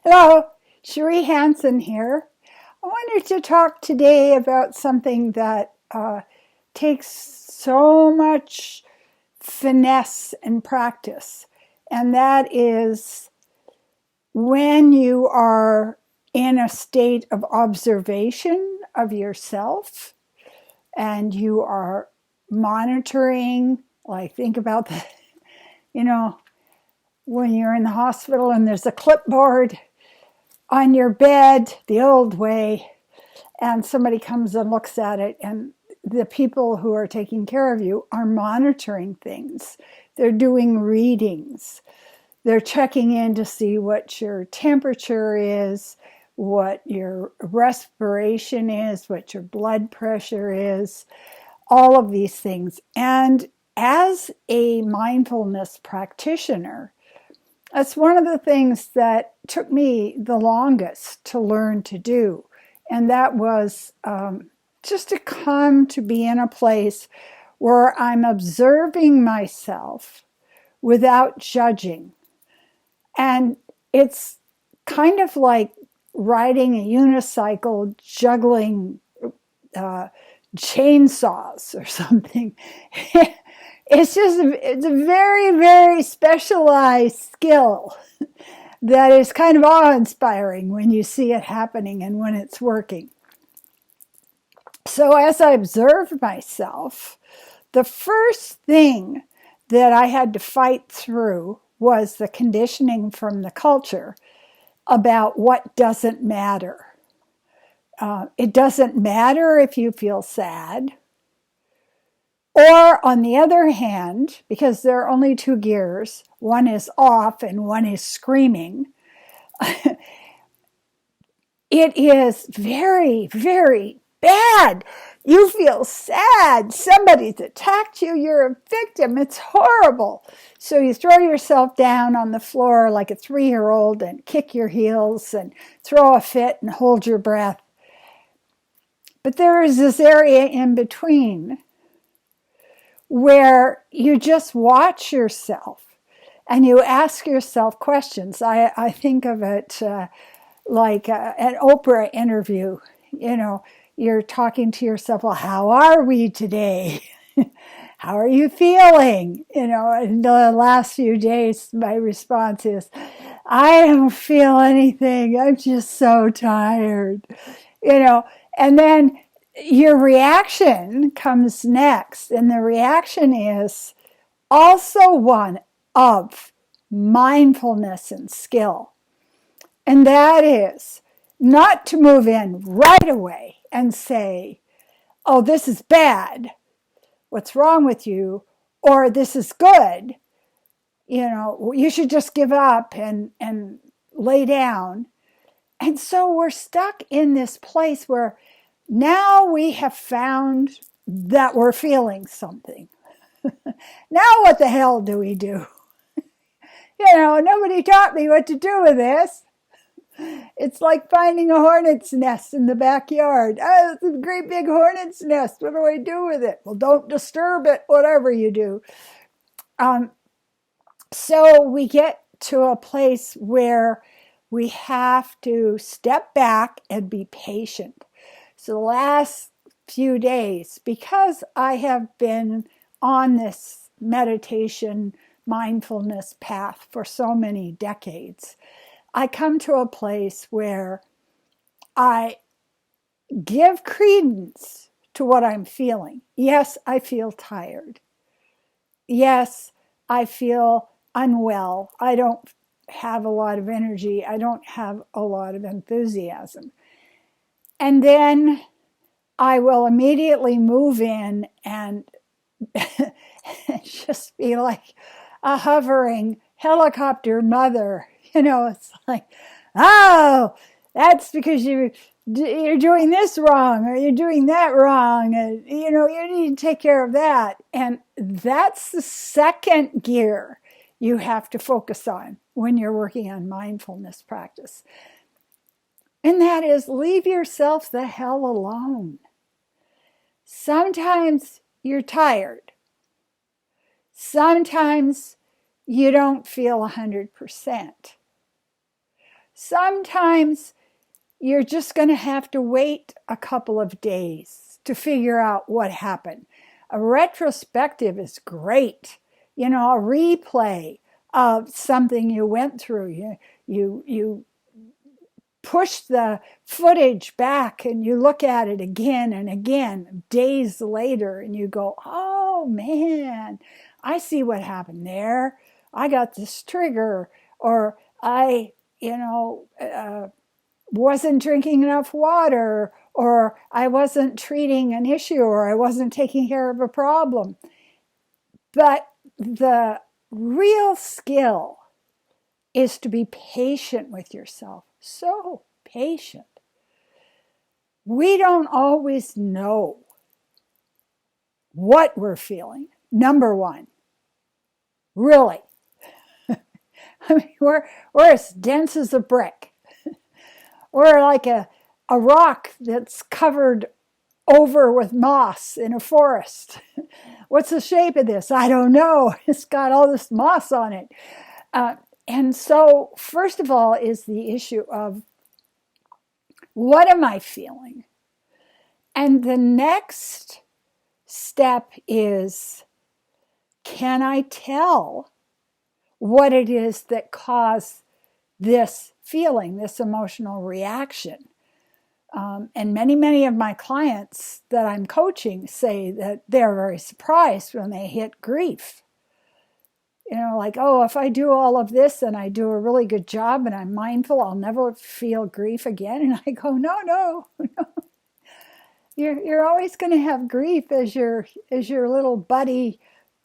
Hello, Cherie Hanson here. I wanted to talk today about something that takes so much finesse and practice, and that is when you are in a state of observation of yourself and you are monitoring, like think about the, you know, when you're in the hospital and there's a clipboard on your bed the old way, and somebody comes and looks at it, and the people who are taking care of you are monitoring things. They're doing readings. They're checking in to see what your temperature is, what your respiration is, what your blood pressure is, all of these things. And as a mindfulness practitioner, that's one of the things that took me the longest to learn to do. And that was just to come to be in a place where I'm observing myself without judging. And it's kind of like riding a unicycle, juggling chainsaws or something. It's a very, very specialized skill that is kind of awe-inspiring when you see it happening and when it's working. So as I observed myself, the first thing that I had to fight through was the conditioning from the culture about what doesn't matter. It doesn't matter if you feel sad. Or on the other hand, because there are only two gears, one is off and one is screaming, it is very, very bad. You feel sad. Somebody's attacked you. You're a victim. It's horrible. So you throw yourself down on the floor like a 3-year-old and kick your heels and throw a fit and hold your breath. But there is this area in between where you just watch yourself and you ask yourself questions. I think of it like an Oprah interview. You know, you're talking to yourself, well, how are we today? How are you feeling? You know, in the last few days, my response is, I don't feel anything. I'm just so tired. You know, and then your reaction comes next. And the reaction is also one of mindfulness and skill. And that is not to move in right away and say, oh, this is bad. What's wrong with you? Or this is good. You know, you should just give up and lay down. And so we're stuck in this place where now we have found that we're feeling something. Now what the hell do we do? You know, nobody taught me what to do with this. It's like finding a hornet's nest in the backyard. Oh, it's a great big hornet's nest. What do I do with it? Well, don't disturb it, whatever you do. So we get to a place where we have to step back and be patient. So the last few days, because I have been on this meditation, mindfulness path for so many decades, I come to a place where I give credence to what I'm feeling. Yes, I feel tired. Yes, I feel unwell. I don't have a lot of energy. I don't have a lot of enthusiasm. And then I will immediately move in and just be like a hovering helicopter mother. You know, it's like, oh, that's because you're doing this wrong or you're doing that wrong. And, you know, you need to take care of that. And that's the second gear you have to focus on when you're working on mindfulness practice. And that is, leave yourself the hell alone. Sometimes you're tired. Sometimes you don't feel 100%. Sometimes you're just going to have to wait a couple of days to figure out what happened. A retrospective is great. A replay of something you went through. You push the footage back and you look at it again and again days later and you go, oh man, I see what happened there. I got this trigger, or I, wasn't drinking enough water, or I wasn't treating an issue, or I wasn't taking care of a problem. But the real skill is to be patient with yourself. So patient. We don't always know what we're feeling. Number one, really. I mean, we're as dense as a brick. We're like a rock that's covered over with moss in a forest. What's the shape of this? I don't know. It's got all this moss on it. And so, first of all, is the issue of what am I feeling? And the next step is, can I tell what it is that caused this feeling, this emotional reaction? And many of my clients that I'm coaching say that they're very surprised when they hit grief. Like, oh, if I do all of this and I do a really good job and I'm mindful, I'll never feel grief again. And I go, no. You're always going to have grief as your little buddy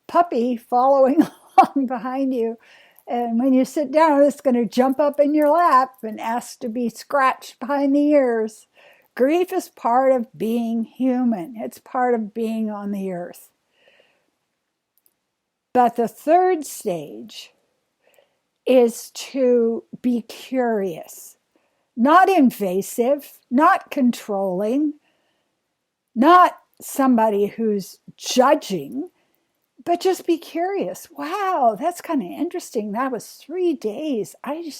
puppy following along behind you. And when you sit down, it's going to jump up in your lap and ask to be scratched behind the ears. Grief is part of being human. It's part of being on the earth. But the third stage is to be curious, not invasive, not controlling, not somebody who's judging, but just be curious. Wow, that's kind of interesting. That was 3 days. I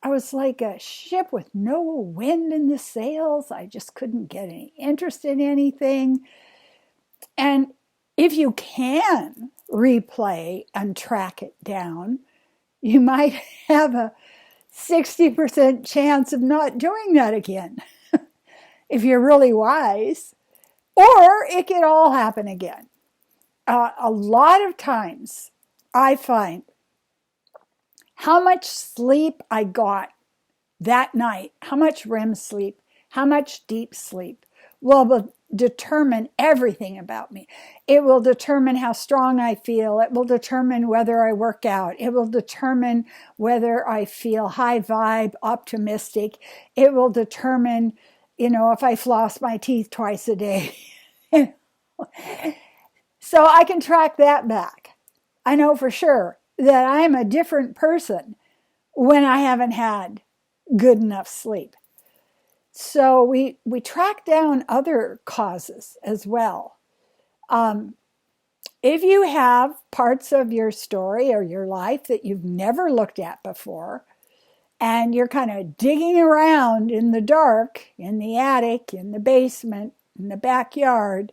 was like a ship with no wind in the sails. I just couldn't get any interest in anything. And if you can replay and track it down, you might have a 60% chance of not doing that again if you're really wise. Or it could all happen again. A lot of times I find how much sleep I got that night, how much REM sleep, how much deep sleep will determine everything about me. It will determine how strong I feel. It will determine whether I work out. It will determine whether I feel high vibe, optimistic. It will determine, if I floss my teeth twice a day. So I can track that back. I know for sure that I'm a different person when I haven't had good enough sleep. So we track down other causes as well. If you have parts of your story or your life that you've never looked at before, and you're kind of digging around in the dark, in the attic, in the basement, in the backyard,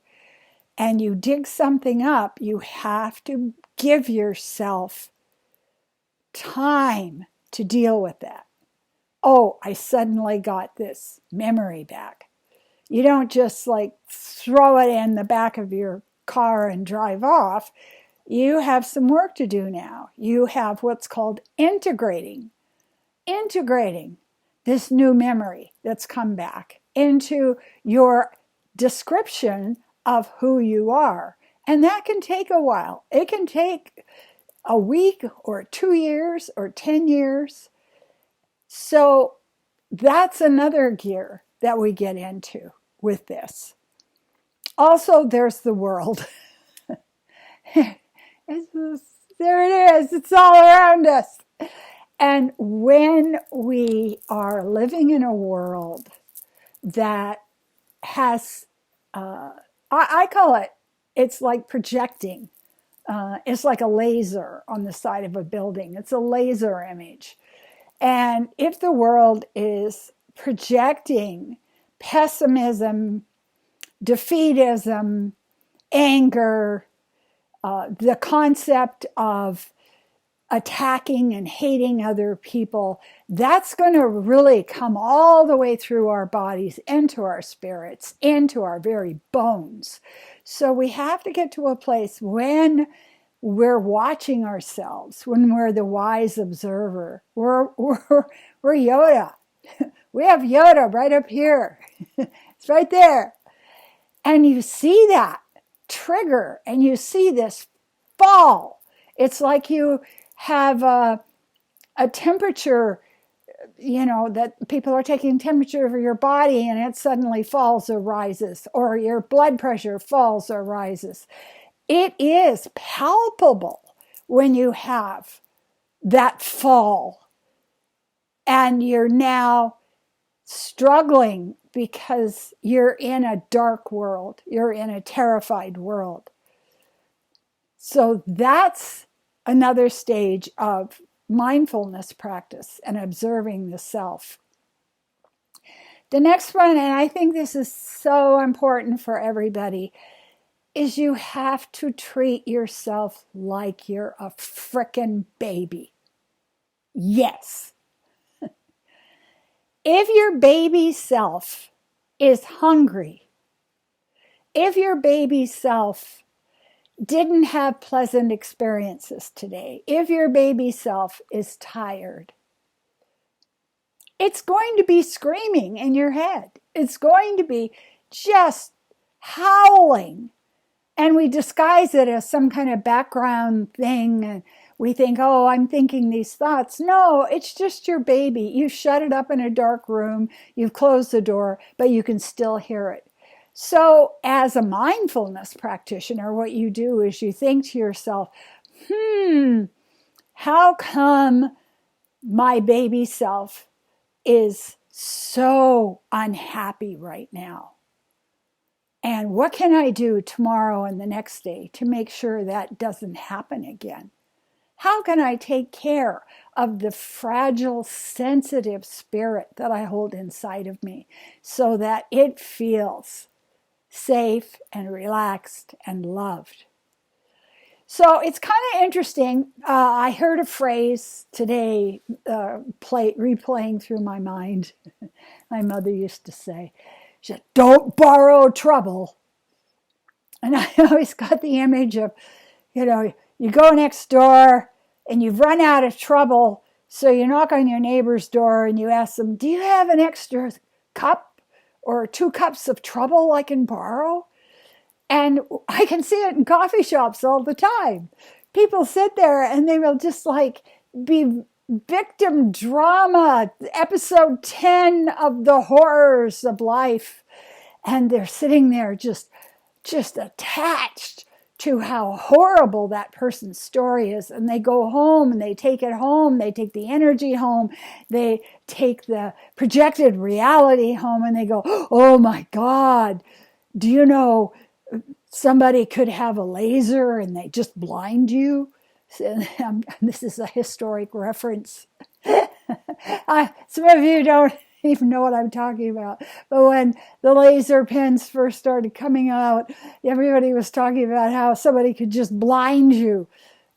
and you dig something up, you have to give yourself time to deal with that. Oh, I suddenly got this memory back. You don't just throw it in the back of your car and drive off. You have some work to do now. You have what's called integrating this new memory that's come back into your description of who you are. And that can take a while. It can take a week or 2 years or 10 years. So that's another gear that we get into with this. Also, there's the world. There it is. It's all around us. And when we are living in a world that has, I call it, it's like projecting. It's like a laser on the side of a building. It's a laser image. And if the world is projecting pessimism, defeatism, anger, the concept of attacking and hating other people, that's going to really come all the way through our bodies, into our spirits, into our very bones. So we have to get to a place when we're watching ourselves, when we're the wise observer. We're Yoda. We have Yoda right up here. It's right there. And you see that trigger and you see this fall. It's like you have a temperature, that people are taking temperature of your body and it suddenly falls or rises, or your blood pressure falls or rises. It is palpable when you have that fall and you're now struggling because you're in a dark world. You're in a terrified world. So that's another stage of mindfulness practice and observing the self. The next one, and I think this is so important for everybody, is you have to treat yourself like you're a frickin' baby. Yes. If your baby self is hungry, if your baby self didn't have pleasant experiences today, if your baby self is tired, it's going to be screaming in your head. It's going to be just howling. And we disguise it as some kind of background thing. And we think, oh, I'm thinking these thoughts. No, it's just your baby. You shut it up in a dark room. You've closed the door, but you can still hear it. So as a mindfulness practitioner, what you do is you think to yourself, how come my baby self is so unhappy right now? And what can I do tomorrow and the next day to make sure that doesn't happen again? How can I take care of the fragile, sensitive spirit that I hold inside of me so that it feels safe and relaxed and loved? So it's kind of interesting. I heard a phrase today replaying through my mind. My mother used to say, she said, "Don't borrow trouble." And I always got the image of, you go next door and you've run out of trouble. So you knock on your neighbor's door and you ask them, "Do you have an extra cup or 2 cups of trouble I can borrow?" And I can see it in coffee shops all the time. People sit there and they will just be victim drama, episode 10 of the horrors of life. And they're sitting there just attached to how horrible that person's story is. And they go home and they take it home. They take the energy home. They take the projected reality home and they go, "Oh my God, do you know somebody could have a laser and they just blind you?" This is a historic reference. Some of you don't even know what I'm talking about. But when the laser pens first started coming out, everybody was talking about how somebody could just blind you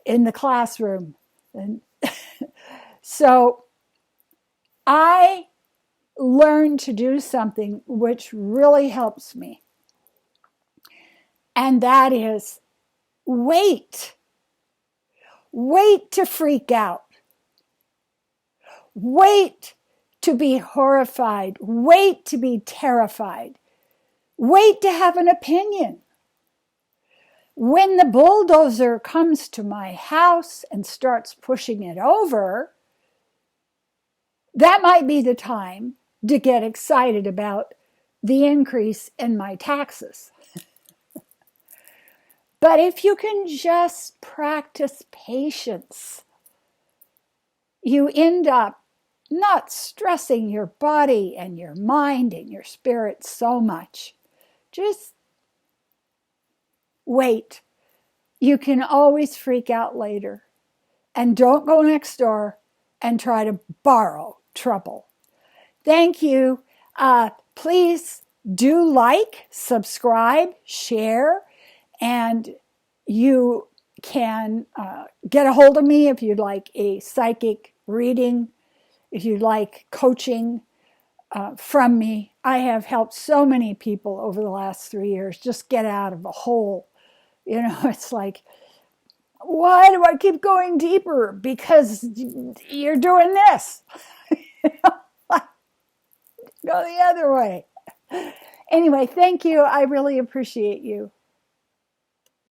in the classroom. And so I learned to do something which really helps me. And that is wait. Wait to freak out. Wait to be horrified. Wait to be terrified. Wait to have an opinion. When the bulldozer comes to my house and starts pushing it over, that might be the time to get excited about the increase in my taxes. But if you can just practice patience, you end up not stressing your body and your mind and your spirit so much. Just wait. You can always freak out later. And don't go next door and try to borrow trouble. Thank you. Please do like, subscribe, share, and you can get a hold of me if you'd like a psychic reading, if you'd like coaching from me. I have helped so many people over the last 3 years just get out of a hole. It's like, why do I keep going deeper? Because you're doing this. Go the other way. Anyway, thank you. I really appreciate you.